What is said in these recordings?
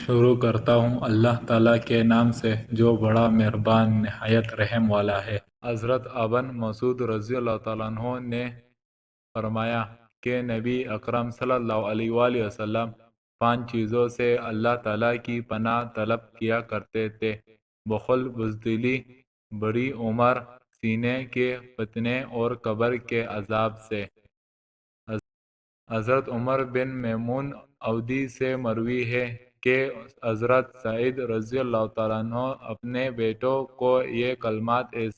شروع کرتا ہوں اللہ تعالیٰ کے نام سے جو بڑا مہربان نہایت رحم والا ہے۔ حضرت ابن مسعود رضی اللہ تعالیٰ عنہ نے فرمایا کہ نبی اکرم صلی اللہ علیہ وآلہ وسلم 5 چیزوں سے اللہ تعالیٰ کی پناہ طلب کیا کرتے تھے: بخل، بزدلی، بڑی عمر، سینے کے فتنے اور قبر کے عذاب سے۔ حضرت عمر بن میمون اودی سے مروی ہے کہ حضرت سعید رضی اللہ تعالیٰ عنہ اپنے بیٹوں کو یہ کلمات اس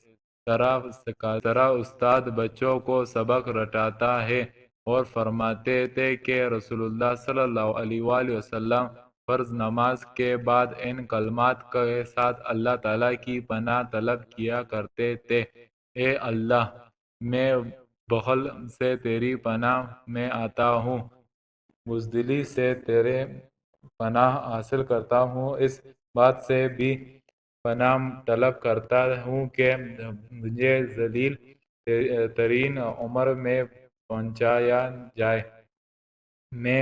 طرح استاد بچوں کو سبق رٹاتا ہے اور فرماتے تھے کہ رسول اللہ صلی اللہ علیہ وآلہ وسلم فرض نماز کے بعد ان کلمات کے ساتھ اللہ تعالیٰ کی پناہ طلب کیا کرتے تھے: اے اللہ، میں بخل سے تیری پناہ میں آتا ہوں، بزدلی سے تیرے پناہ حاصل کرتا ہوں، اس بات سے بھی پناہ طلب کرتا ہوں کہ مجھے ذلیل ترین عمر میں پہنچایا جائے۔ میں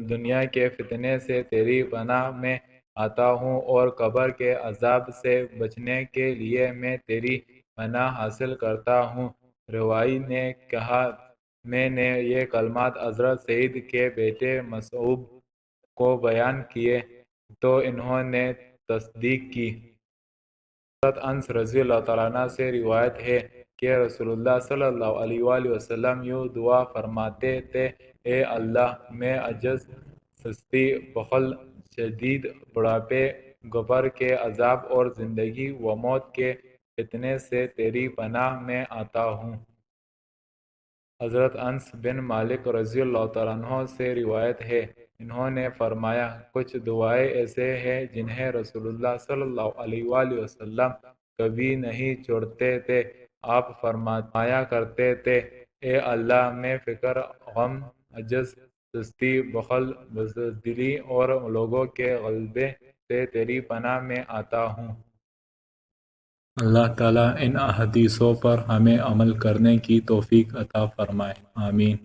دنیا کے فتنے سے تیری پناہ میں آتا ہوں اور قبر کے عذاب سے بچنے کے لیے میں تیری پناہ حاصل کرتا ہوں۔ روائی نے کہا، میں نے یہ کلمات حضرت سعید کے بیٹے مصعب کو بیان کیے تو انہوں نے تصدیق کی۔ حضرت انس رضی اللہ تعالیٰ عنہ سے روایت ہے کہ رسول اللہ صلی اللہ علیہ وآلہ وسلم یوں دعا فرماتے تھے: اے اللہ، میں عجز، سستی، بخل، شدید بڑھاپے، قبر کے عذاب اور زندگی و موت کے فتنے سے تیری پناہ میں آتا ہوں۔ حضرت انس بن مالک رضی اللہ تعالیٰ عنہ سے روایت ہے، انہوں نے فرمایا، کچھ دعائیں ایسے ہیں جنہیں رسول اللہ صلی اللہ علیہ وآلہ وسلم کبھی نہیں چھوڑتے تھے۔ آپ فرمایا کرتے تھے: اے اللہ، میں فقر، غم، عجز، سستی، بخل، بزدلی اور لوگوں کے غلبے سے تیری پناہ میں آتا ہوں۔ اللہ تعالیٰ ان احادیثوں پر ہمیں عمل کرنے کی توفیق عطا فرمائے، آمین۔